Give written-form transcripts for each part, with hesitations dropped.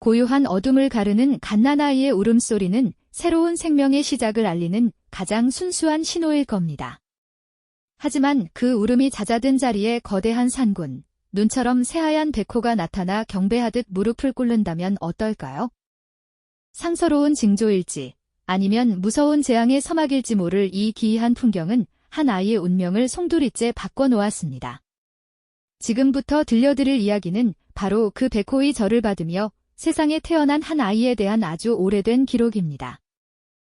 고요한 어둠을 가르는 갓난아이의 울음소리는 새로운 생명의 시작을 알리는 가장 순수한 신호일 겁니다. 하지만 그 울음이 잦아든 자리에 거대한 산군, 눈처럼 새하얀 백호가 나타나 경배하듯 무릎을 꿇는다면 어떨까요? 상서로운 징조일지 아니면 무서운 재앙의 서막일지 모를 이 기이한 풍경은 한 아이의 운명을 송두리째 바꿔놓았습니다. 지금부터 들려드릴 이야기는 바로 그 백호의 절을 받으며 세상에 태어난 한 아이에 대한 아주 오래된 기록입니다.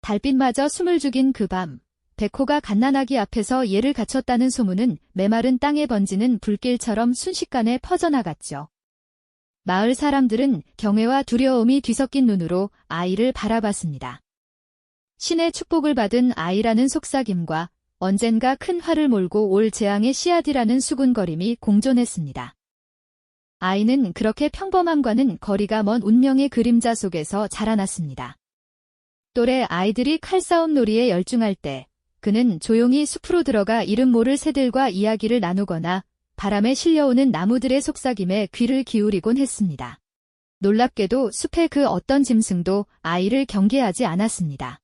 달빛마저 숨을 죽인 그 밤, 백호가 갓난아기 앞에서 예를 갖췄다는 소문은 메마른 땅에 번지는 불길처럼 순식간에 퍼져나갔죠. 마을 사람들은 경외와 두려움이 뒤섞인 눈으로 아이를 바라봤습니다. 신의 축복을 받은 아이라는 속삭임과 언젠가 큰 화를 몰고 올 재앙의 씨앗이라는 수군거림이 공존했습니다. 아이는 그렇게 평범함과는 거리가 먼 운명의 그림자 속에서 자라났습니다. 또래 아이들이 칼싸움 놀이에 열중할 때 그는 조용히 숲으로 들어가 이름 모를 새들과 이야기를 나누거나 바람에 실려오는 나무들의 속삭임에 귀를 기울이곤 했습니다. 놀랍게도 숲의 그 어떤 짐승도 아이를 경계하지 않았습니다.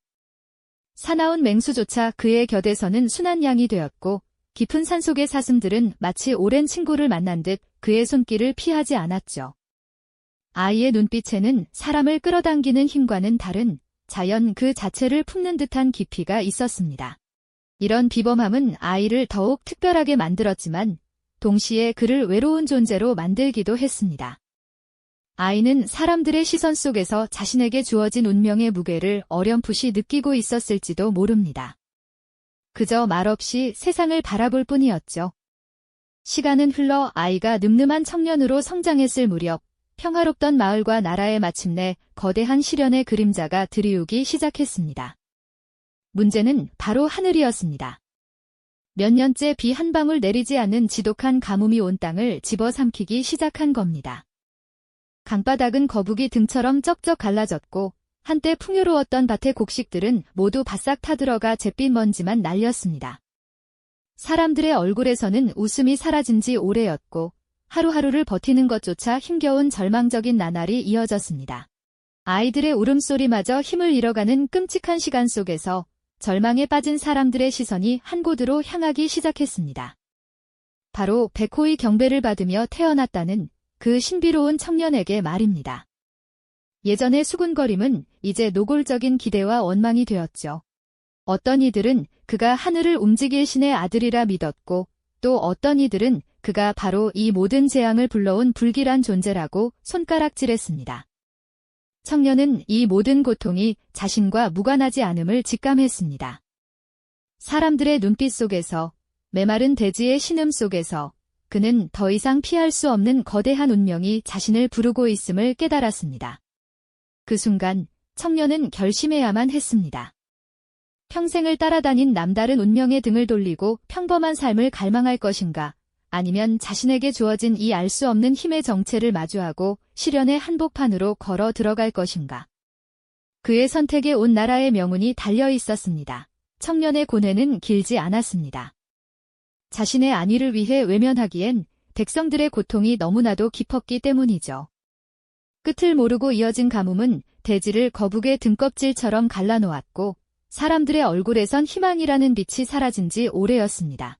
사나운 맹수조차 그의 곁에서는 순한 양이 되었고 깊은 산속의 사슴들은 마치 오랜 친구를 만난 듯 그의 손길을 피하지 않았죠. 아이의 눈빛에는 사람을 끌어당기는 힘과는 다른 자연 그 자체를 품는 듯한 깊이가 있었습니다. 이런 비범함은 아이를 더욱 특별하게 만들었지만 동시에 그를 외로운 존재로 만들기도 했습니다. 아이는 사람들의 시선 속에서 자신에게 주어진 운명의 무게를 어렴풋이 느끼고 있었을지도 모릅니다. 그저 말없이 세상을 바라볼 뿐이었죠. 시간은 흘러 아이가 늠름한 청년으로 성장했을 무렵 평화롭던 마을과 나라에 마침내 거대한 시련의 그림자가 들이우기 시작했습니다. 문제는 바로 하늘이었습니다. 몇 년째 비 한 방울 내리지 않는 지독한 가뭄이 온 땅을 집어삼키기 시작한 겁니다. 강바닥은 거북이 등처럼 쩍쩍 갈라졌고 한때 풍요로웠던 밭의 곡식들은 모두 바싹 타들어가 잿빛 먼지만 날렸습니다. 사람들의 얼굴에서는 웃음이 사라진 지 오래였고 하루하루를 버티는 것조차 힘겨운 절망적인 나날이 이어졌습니다. 아이들의 울음소리마저 힘을 잃어가는 끔찍한 시간 속에서 절망에 빠진 사람들의 시선이 한 곳으로 향하기 시작했습니다. 바로 백호의 경배를 받으며 태어났다는 그 신비로운 청년에게 말입니다. 예전의 수군거림은 이제 노골적인 기대와 원망이 되었죠. 어떤 이들은 그가 하늘을 움직일 신의 아들이라 믿었고 또 어떤 이들은 그가 바로 이 모든 재앙을 불러온 불길한 존재라고 손가락질했습니다. 청년은 이 모든 고통이 자신과 무관하지 않음을 직감했습니다. 사람들의 눈빛 속에서, 메마른 대지의 신음 속에서 그는 더 이상 피할 수 없는 거대한 운명이 자신을 부르고 있음을 깨달았습니다. 그 순간 청년은 결심해야만 했습니다. 평생을 따라다닌 남다른 운명의 등을 돌리고 평범한 삶을 갈망할 것인가, 아니면 자신에게 주어진 이 알 수 없는 힘의 정체를 마주하고 시련의 한복판으로 걸어 들어갈 것인가. 그의 선택에 온 나라의 명운이 달려 있었습니다. 청년의 고뇌는 길지 않았습니다. 자신의 안위를 위해 외면하기엔 백성들의 고통이 너무나도 깊었기 때문이죠. 끝을 모르고 이어진 가뭄은 대지를 거북의 등껍질처럼 갈라놓았고 사람들의 얼굴에선 희망이라는 빛이 사라진 지 오래였습니다.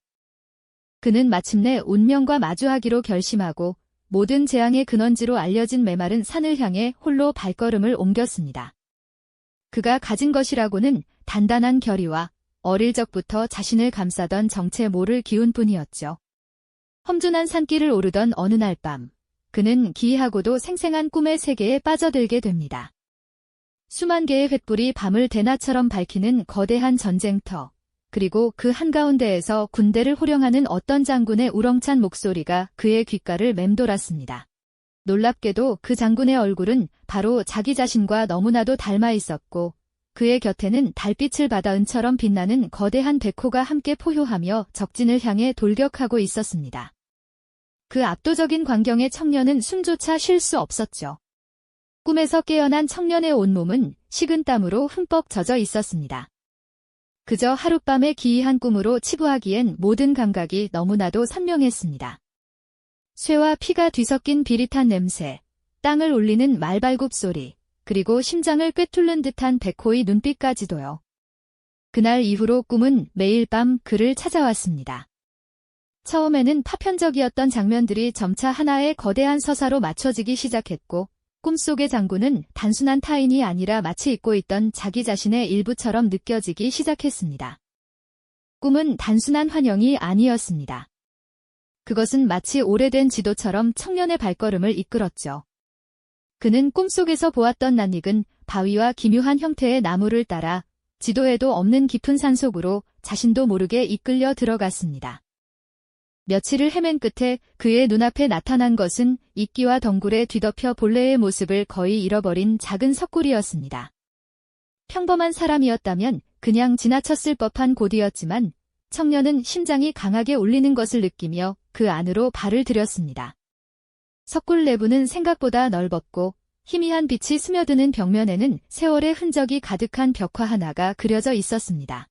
그는 마침내 운명과 마주하기로 결심하고 모든 재앙의 근원지로 알려진 메마른 산을 향해 홀로 발걸음을 옮겼습니다. 그가 가진 것이라고는 단단한 결의와 어릴 적부터 자신을 감싸던 정체 모를 기운뿐이었죠. 험준한 산길을 오르던 어느 날 밤, 그는 기이하고도 생생한 꿈의 세계에 빠져들게 됩니다. 수만 개의 횃불이 밤을 대낮처럼 밝히는 거대한 전쟁터, 그리고 그 한가운데에서 군대를 호령하는 어떤 장군의 우렁찬 목소리가 그의 귓가를 맴돌았습니다. 놀랍게도 그 장군의 얼굴은 바로 자기 자신과 너무나도 닮아 있었고 그의 곁에는 달빛을 받아 은처럼 빛나는 거대한 백호가 함께 포효하며 적진을 향해 돌격하고 있었습니다. 그 압도적인 광경에 청년은 숨조차 쉴 수 없었죠. 꿈에서 깨어난 청년의 온몸은 식은 땀으로 흠뻑 젖어 있었습니다. 그저 하룻밤의 기이한 꿈으로 치부하기엔 모든 감각이 너무나도 선명했습니다. 쇠와 피가 뒤섞인 비릿한 냄새, 땅을 울리는 말발굽 소리, 그리고 심장을 꿰뚫는 듯한 백호의 눈빛까지도요. 그날 이후로 꿈은 매일 밤 그를 찾아왔습니다. 처음에는 파편적이었던 장면들이 점차 하나의 거대한 서사로 맞춰지기 시작했고, 꿈속의 장군은 단순한 타인이 아니라 마치 잊고 있던 자기 자신의 일부처럼 느껴지기 시작했습니다. 꿈은 단순한 환영이 아니었습니다. 그것은 마치 오래된 지도처럼 청년의 발걸음을 이끌었죠. 그는 꿈속에서 보았던 낯익은 바위와 기묘한 형태의 나무를 따라 지도에도 없는 깊은 산속으로 자신도 모르게 이끌려 들어갔습니다. 며칠을 헤맨 끝에 그의 눈앞에 나타난 것은 이끼와 덩굴에 뒤덮여 본래의 모습을 거의 잃어버린 작은 석굴이었습니다. 평범한 사람이었다면 그냥 지나쳤을 법한 곳이었지만 청년은 심장이 강하게 울리는 것을 느끼며 그 안으로 발을 들였습니다. 석굴 내부는 생각보다 넓었고 희미한 빛이 스며드는 벽면에는 세월의 흔적이 가득한 벽화 하나가 그려져 있었습니다.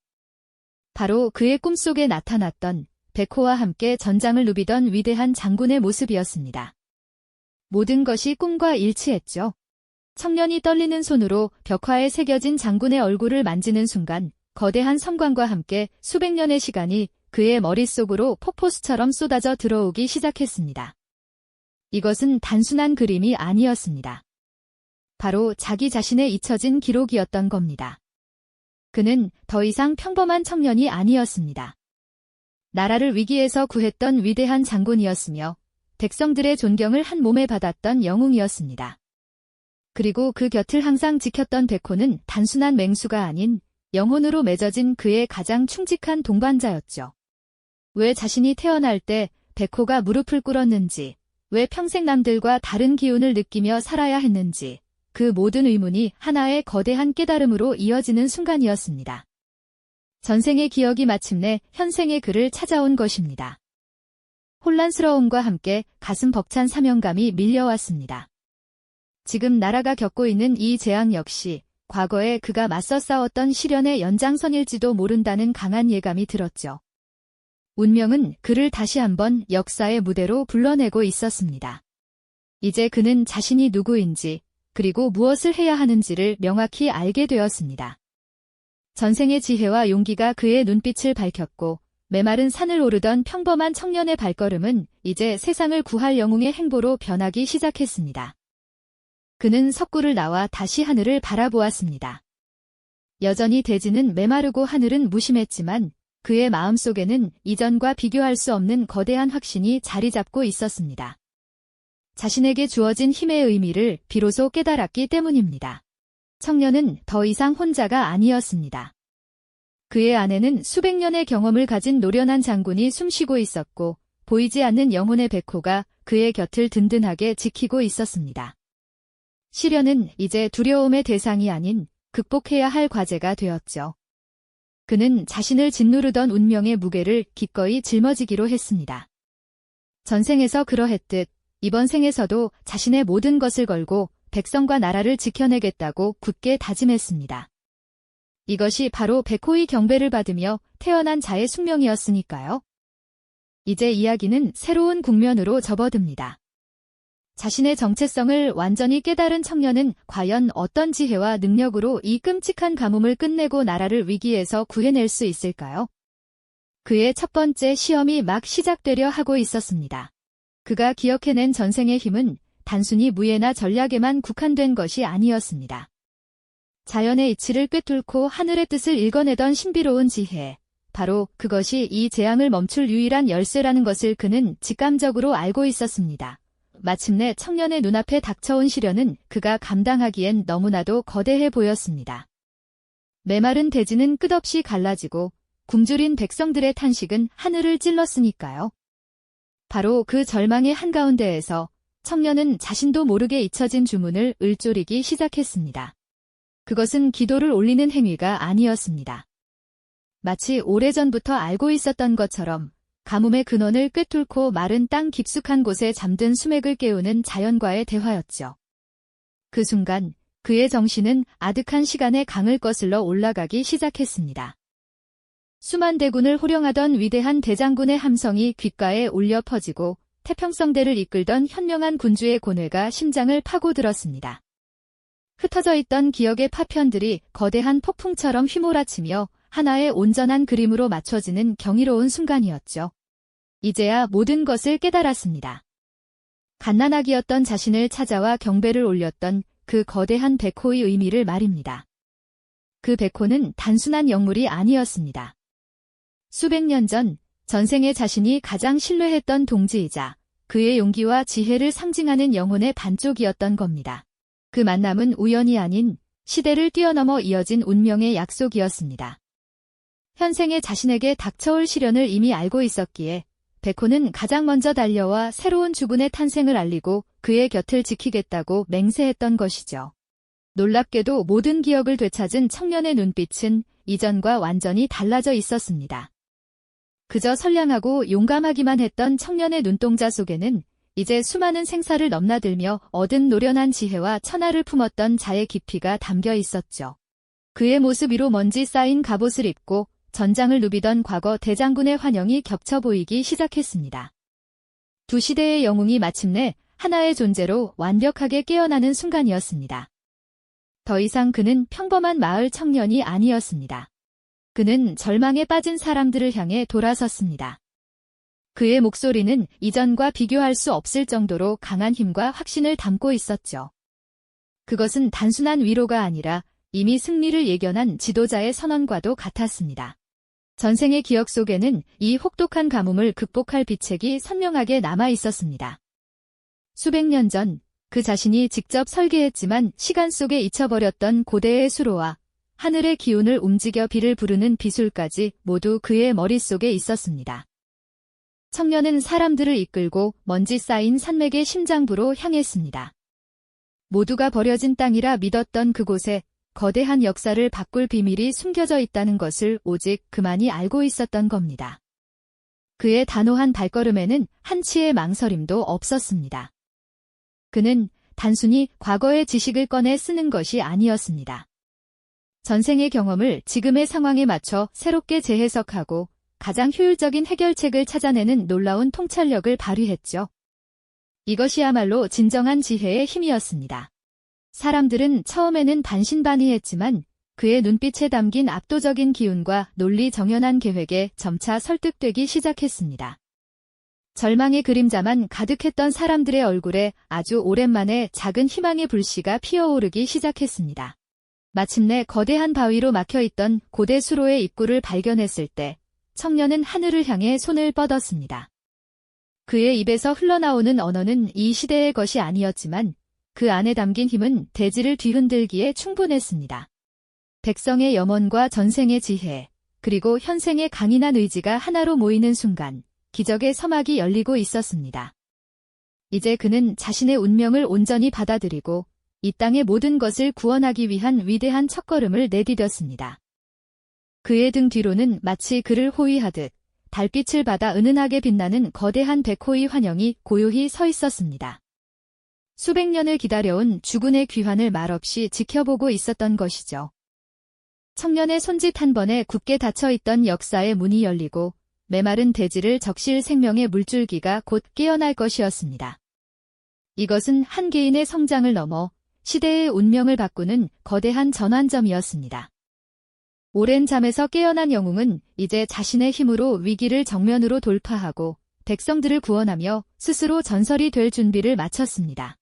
바로 그의 꿈속에 나타났던 백호와 함께 전장을 누비던 위대한 장군의 모습이었습니다. 모든 것이 꿈과 일치했죠. 청년이 떨리는 손으로 벽화에 새겨진 장군의 얼굴을 만지는 순간 거대한 섬광과 함께 수백 년의 시간이 그의 머릿속으로 폭포수처럼 쏟아져 들어오기 시작했습니다. 이것은 단순한 그림이 아니었습니다. 바로 자기 자신의 잊혀진 기록이었던 겁니다. 그는 더 이상 평범한 청년이 아니었습니다. 나라를 위기에서 구했던 위대한 장군이었으며 백성들의 존경을 한 몸에 받았던 영웅이었습니다. 그리고 그 곁을 항상 지켰던 백호는 단순한 맹수가 아닌 영혼으로 맺어진 그의 가장 충직한 동반자였죠. 왜 자신이 태어날 때 백호가 무릎을 꿇었는지, 왜 평생 남들과 다른 기운을 느끼며 살아야 했는지, 그 모든 의문이 하나의 거대한 깨달음으로 이어지는 순간이었습니다. 전생의 기억이 마침내 현생의 그를 찾아온 것입니다. 혼란스러움과 함께 가슴 벅찬 사명감이 밀려왔습니다. 지금 나라가 겪고 있는 이 재앙 역시 과거에 그가 맞서 싸웠던 시련의 연장선일지도 모른다는 강한 예감이 들었죠. 운명은 그를 다시 한번 역사의 무대로 불러내고 있었습니다. 이제 그는 자신이 누구인지 그리고 무엇을 해야 하는지를 명확히 알게 되었습니다. 전생의 지혜와 용기가 그의 눈빛을 밝혔고 메마른 산을 오르던 평범한 청년의 발걸음은 이제 세상을 구할 영웅의 행보로 변하기 시작했습니다. 그는 석굴을 나와 다시 하늘을 바라보았습니다. 여전히 대지는 메마르고 하늘은 무심했지만 그의 마음속에는 이전과 비교할 수 없는 거대한 확신이 자리 잡고 있었습니다. 자신에게 주어진 힘의 의미를 비로소 깨달았기 때문입니다. 청년은 더 이상 혼자가 아니었습니다. 그의 안에는 수백 년의 경험을 가진 노련한 장군이 숨쉬고 있었고 보이지 않는 영혼의 백호가 그의 곁을 든든하게 지키고 있었습니다. 시련은 이제 두려움의 대상이 아닌 극복해야 할 과제가 되었죠. 그는 자신을 짓누르던 운명의 무게를 기꺼이 짊어지기로 했습니다. 전생에서 그러했듯 이번 생에서도 자신의 모든 것을 걸고 백성과 나라를 지켜내겠다고 굳게 다짐했습니다. 이것이 바로 백호의 경배를 받으며 태어난 자의 숙명이었으니까요. 이제 이야기는 새로운 국면으로 접어듭니다. 자신의 정체성을 완전히 깨달은 청년은 과연 어떤 지혜와 능력으로 이 끔찍한 가뭄을 끝내고 나라를 위기에서 구해낼 수 있을까요? 그의 첫 번째 시험이 막 시작되려 하고 있었습니다. 그가 기억해낸 전생의 힘은 단순히 무예나 전략에만 국한된 것이 아니었습니다. 자연의 이치를 꿰뚫고 하늘의 뜻을 읽어내던 신비로운 지혜, 바로 그것이 이 재앙을 멈출 유일한 열쇠라는 것을 그는 직감적으로 알고 있었습니다. 마침내 청년의 눈앞에 닥쳐온 시련은 그가 감당하기엔 너무나도 거대해 보였습니다. 메마른 대지는 끝없이 갈라지고 굶주린 백성들의 탄식은 하늘을 찔렀으니까요. 바로 그 절망의 한가운데에서 청년은 자신도 모르게 잊혀진 주문을 을조리기 시작했습니다. 그것은 기도를 올리는 행위가 아니었습니다. 마치 오래전부터 알고 있었던 것처럼 가뭄의 근원을 꿰뚫고 마른 땅 깊숙한 곳에 잠든 수맥을 깨우는 자연과의 대화였죠. 그 순간 그의 정신은 아득한 시간의 강을 거슬러 올라가기 시작했습니다. 수만 대군을 호령하던 위대한 대장군의 함성이 귓가에 울려 퍼지고 태평성대를 이끌던 현명한 군주의 고뇌가 심장을 파고들었습니다. 흩어져 있던 기억의 파편들이 거대한 폭풍처럼 휘몰아치며 하나의 온전한 그림으로 맞춰지는 경이로운 순간이었죠. 이제야 모든 것을 깨달았습니다. 갓난아기였던 자신을 찾아와 경배를 올렸던 그 거대한 백호의 의미를 말입니다. 그 백호는 단순한 영물이 아니었습니다. 수백 년 전 전생에 자신이 가장 신뢰했던 동지이자 그의 용기와 지혜를 상징하는 영혼의 반쪽이었던 겁니다. 그 만남은 우연이 아닌 시대를 뛰어넘어 이어진 운명의 약속이었습니다. 현생에 자신에게 닥쳐올 시련을 이미 알고 있었기에 백호는 가장 먼저 달려와 새로운 주군의 탄생을 알리고 그의 곁을 지키겠다고 맹세했던 것이죠. 놀랍게도 모든 기억을 되찾은 청년의 눈빛은 이전과 완전히 달라져 있었습니다. 그저 선량하고 용감하기만 했던 청년의 눈동자 속에는 이제 수많은 생사를 넘나들며 얻은 노련한 지혜와 천하를 품었던 자의 깊이가 담겨 있었죠. 그의 모습 위로 먼지 쌓인 갑옷을 입고 전장을 누비던 과거 대장군의 환영이 겹쳐 보이기 시작했습니다. 두 시대의 영웅이 마침내 하나의 존재로 완벽하게 깨어나는 순간이었습니다. 더 이상 그는 평범한 마을 청년이 아니었습니다. 그는 절망에 빠진 사람들을 향해 돌아섰습니다. 그의 목소리는 이전과 비교할 수 없을 정도로 강한 힘과 확신을 담고 있었죠. 그것은 단순한 위로가 아니라 이미 승리를 예견한 지도자의 선언과도 같았습니다. 전생의 기억 속에는 이 혹독한 가뭄을 극복할 비책이 선명하게 남아 있었습니다. 수백 년 전 그 자신이 직접 설계했지만 시간 속에 잊혀버렸던 고대의 수로와 하늘의 기운을 움직여 비를 부르는 비술까지 모두 그의 머릿속에 있었습니다. 청년은 사람들을 이끌고 먼지 쌓인 산맥의 심장부로 향했습니다. 모두가 버려진 땅이라 믿었던 그곳에 거대한 역사를 바꿀 비밀이 숨겨져 있다는 것을 오직 그만이 알고 있었던 겁니다. 그의 단호한 발걸음에는 한치의 망설임도 없었습니다. 그는 단순히 과거의 지식을 꺼내 쓰는 것이 아니었습니다. 전생의 경험을 지금의 상황에 맞춰 새롭게 재해석하고 가장 효율적인 해결책을 찾아내는 놀라운 통찰력을 발휘했죠. 이것이야말로 진정한 지혜의 힘이었습니다. 사람들은 처음에는 반신반의했지만 그의 눈빛에 담긴 압도적인 기운과 논리 정연한 계획에 점차 설득되기 시작했습니다. 절망의 그림자만 가득했던 사람들의 얼굴에 아주 오랜만에 작은 희망의 불씨가 피어오르기 시작했습니다. 마침내 거대한 바위로 막혀있던 고대 수로의 입구를 발견했을 때 청년은 하늘을 향해 손을 뻗었습니다. 그의 입에서 흘러나오는 언어는 이 시대의 것이 아니었지만 그 안에 담긴 힘은 대지를 뒤흔들기에 충분했습니다. 백성의 염원과 전생의 지혜, 그리고 현생의 강인한 의지가 하나로 모이는 순간 기적의 서막이 열리고 있었습니다. 이제 그는 자신의 운명을 온전히 받아들이고 이 땅의 모든 것을 구원하기 위한 위대한 첫걸음을 내디뎠습니다. 그의 등 뒤로는 마치 그를 호위하듯 달빛을 받아 은은하게 빛나는 거대한 백호의 환영이 고요히 서 있었습니다. 수백 년을 기다려온 주군의 귀환을 말없이 지켜보고 있었던 것이죠. 청년의 손짓 한 번에 굳게 닫혀있던 역사의 문이 열리고 메마른 대지를 적실 생명의 물줄기가 곧 깨어날 것이었습니다. 이것은 한 개인의 성장을 넘어 시대의 운명을 바꾸는 거대한 전환점이었습니다. 오랜 잠에서 깨어난 영웅은 이제 자신의 힘으로 위기를 정면으로 돌파하고 백성들을 구원하며 스스로 전설이 될 준비를 마쳤습니다.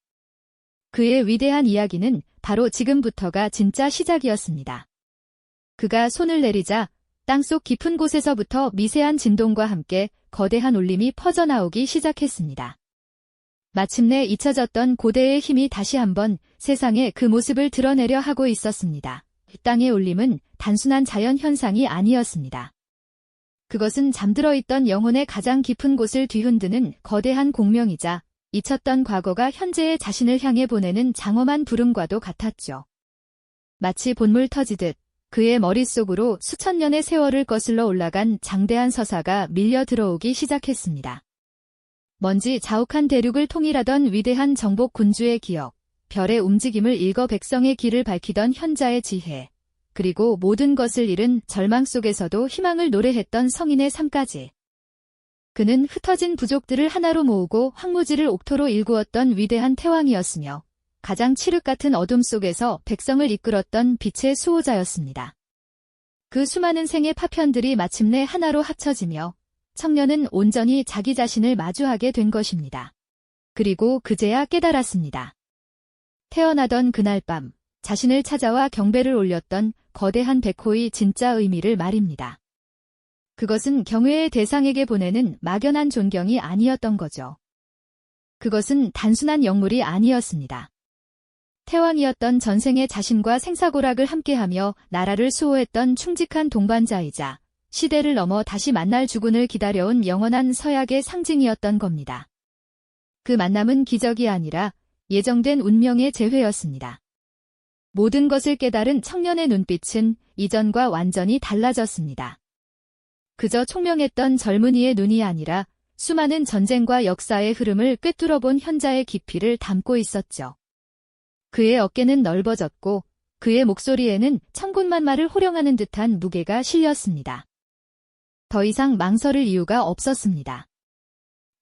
그의 위대한 이야기는 바로 지금부터가 진짜 시작이었습니다. 그가 손을 내리자 땅속 깊은 곳에서부터 미세한 진동과 함께 거대한 울림이 퍼져나오기 시작했습니다. 마침내 잊혀졌던 고대의 힘이 다시 한번 세상에 그 모습을 드러내려 하고 있었습니다. 땅의 울림은 단순한 자연 현상이 아니었습니다. 그것은 잠들어 있던 영혼의 가장 깊은 곳을 뒤흔드는 거대한 공명이자 잊혔던 과거가 현재의 자신을 향해 보내는 장엄한 부름과도 같았죠. 마치 본물 터지듯 그의 머릿속으로 수천 년의 세월을 거슬러 올라간 장대한 서사가 밀려 들어오기 시작했습니다. 먼지 자욱한 대륙을 통일하던 위대한 정복 군주의 기억, 별의 움직임을 읽어 백성의 길을 밝히던 현자의 지혜, 그리고 모든 것을 잃은 절망 속에서도 희망을 노래했던 성인의 삶까지. 그는 흩어진 부족들을 하나로 모으고 황무지를 옥토로 일구었던 위대한 태왕이었으며 가장 칠흑 같은 어둠 속에서 백성을 이끌었던 빛의 수호자였습니다. 그 수많은 생의 파편들이 마침내 하나로 합쳐지며 청년은 온전히 자기 자신을 마주하게 된 것입니다. 그리고 그제야 깨달았습니다. 태어나던 그날 밤 자신을 찾아와 경배를 올렸던 거대한 백호의 진짜 의미를 말입니다. 그것은 경외의 대상에게 보내는 막연한 존경이 아니었던 거죠. 그것은 단순한 영물이 아니었습니다. 태왕이었던 전생에 자신과 생사고락을 함께하며 나라를 수호했던 충직한 동반자이자 시대를 넘어 다시 만날 주군을 기다려온 영원한 서약의 상징이었던 겁니다. 그 만남은 기적이 아니라 예정된 운명의 재회였습니다. 모든 것을 깨달은 청년의 눈빛은 이전과 완전히 달라졌습니다. 그저 총명했던 젊은이의 눈이 아니라 수많은 전쟁과 역사의 흐름을 꿰뚫어본 현자의 깊이를 담고 있었죠. 그의 어깨는 넓어졌고 그의 목소리에는 천군만마를 호령하는 듯한 무게가 실렸습니다. 더 이상 망설일 이유가 없었습니다.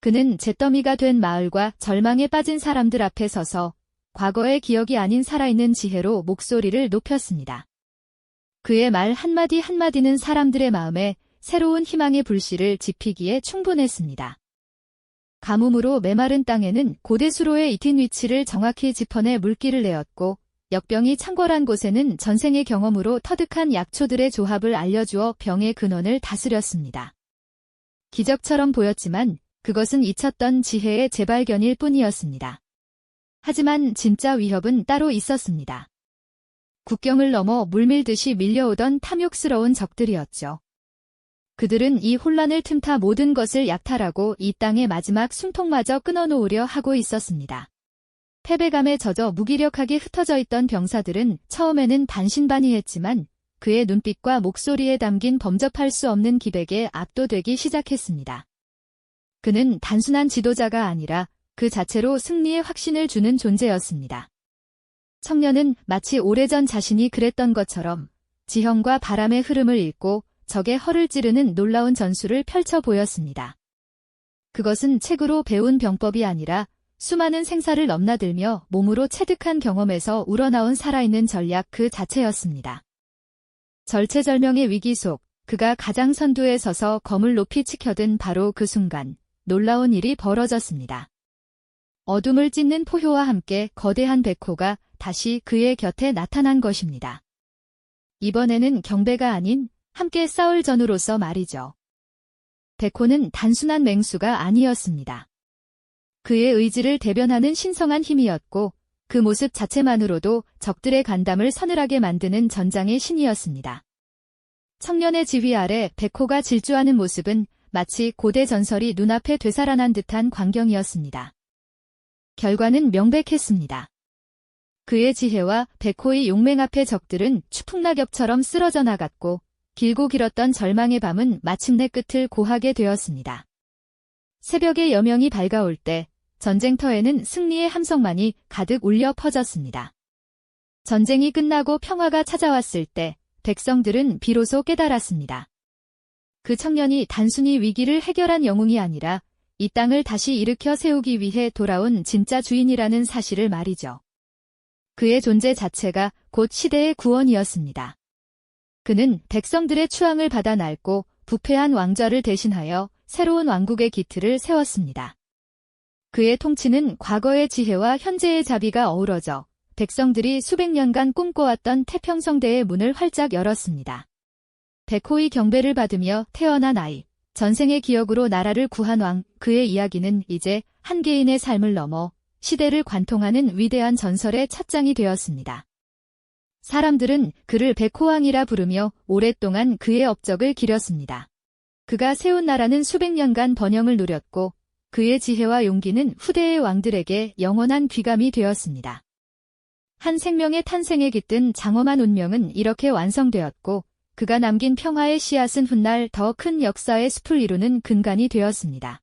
그는 잿더미가 된 마을과 절망에 빠진 사람들 앞에 서서 과거의 기억이 아닌 살아있는 지혜로 목소리를 높였습니다. 그의 말 한마디 한마디는 사람들의 마음에 새로운 희망의 불씨를 지피기에 충분했습니다. 가뭄으로 메마른 땅에는 고대 수로의 익힌 위치를 정확히 짚어내 물기를 내었고 역병이 창궐한 곳에는 전생의 경험으로 터득한 약초들의 조합을 알려주어 병의 근원을 다스렸습니다. 기적처럼 보였지만 그것은 잊혔던 지혜의 재발견일 뿐이었습니다. 하지만 진짜 위협은 따로 있었습니다. 국경을 넘어 물밀듯이 밀려오던 탐욕스러운 적들이었죠. 그들은 이 혼란을 틈타 모든 것을 약탈하고 이 땅의 마지막 숨통마저 끊어놓으려 하고 있었습니다. 패배감에 젖어 무기력하게 흩어져 있던 병사들은 처음에는 반신반의했지만 그의 눈빛과 목소리에 담긴 범접할 수 없는 기백에 압도되기 시작했습니다. 그는 단순한 지도자가 아니라 그 자체로 승리의 확신을 주는 존재였습니다. 청년은 마치 오래전 자신이 그랬던 것처럼 지형과 바람의 흐름을 읽고 적의 허를 찌르는 놀라운 전술을 펼쳐 보였습니다. 그것은 책으로 배운 병법이 아니라 수많은 생사를 넘나들며 몸으로 체득한 경험에서 우러나온 살아있는 전략 그 자체였습니다. 절체절명의 위기 속 그가 가장 선두에 서서 검을 높이 치켜든 바로 그 순간 놀라운 일이 벌어졌습니다. 어둠을 찢는 포효와 함께 거대한 백호가 다시 그의 곁에 나타난 것입니다. 이번에는 경배가 아닌 함께 싸울 전우로서 말이죠. 백호는 단순한 맹수가 아니었습니다. 그의 의지를 대변하는 신성한 힘이었고 그 모습 자체만으로도 적들의 간담을 서늘하게 만드는 전장의 신이었습니다. 청년의 지휘 아래 백호가 질주하는 모습은 마치 고대 전설이 눈앞에 되살아난 듯한 광경이었습니다. 결과는 명백했습니다. 그의 지혜와 백호의 용맹 앞에 적들은 추풍낙엽처럼 쓰러져 나갔고 길고 길었던 절망의 밤은 마침내 끝을 고하게 되었습니다. 새벽의 여명이 밝아올 때 전쟁터에는 승리의 함성만이 가득 울려 퍼졌습니다. 전쟁이 끝나고 평화가 찾아왔을 때 백성들은 비로소 깨달았습니다. 그 청년이 단순히 위기를 해결한 영웅이 아니라 이 땅을 다시 일으켜 세우기 위해 돌아온 진짜 주인이라는 사실을 말이죠. 그의 존재 자체가 곧 시대의 구원이었습니다. 그는 백성들의 추앙을 받아 낡고 부패한 왕좌를 대신하여 새로운 왕국의 기틀을 세웠습니다. 그의 통치는 과거의 지혜와 현재의 자비가 어우러져 백성들이 수백 년간 꿈꿔왔던 태평성대의 문을 활짝 열었습니다. 백호의 경배를 받으며 태어난 아이, 전생의 기억으로 나라를 구한 왕, 그의 이야기는 이제 한 개인의 삶을 넘어 시대를 관통하는 위대한 전설의 첫 장이 되었습니다. 사람들은 그를 백호왕이라 부르며 오랫동안 그의 업적을 기렸습니다. 그가 세운 나라는 수백 년간 번영을 누렸고 그의 지혜와 용기는 후대의 왕들에게 영원한 귀감이 되었습니다. 한 생명의 탄생에 깃든 장엄한 운명은 이렇게 완성되었고 그가 남긴 평화의 씨앗은 훗날 더 큰 역사의 숲을 이루는 근간이 되었습니다.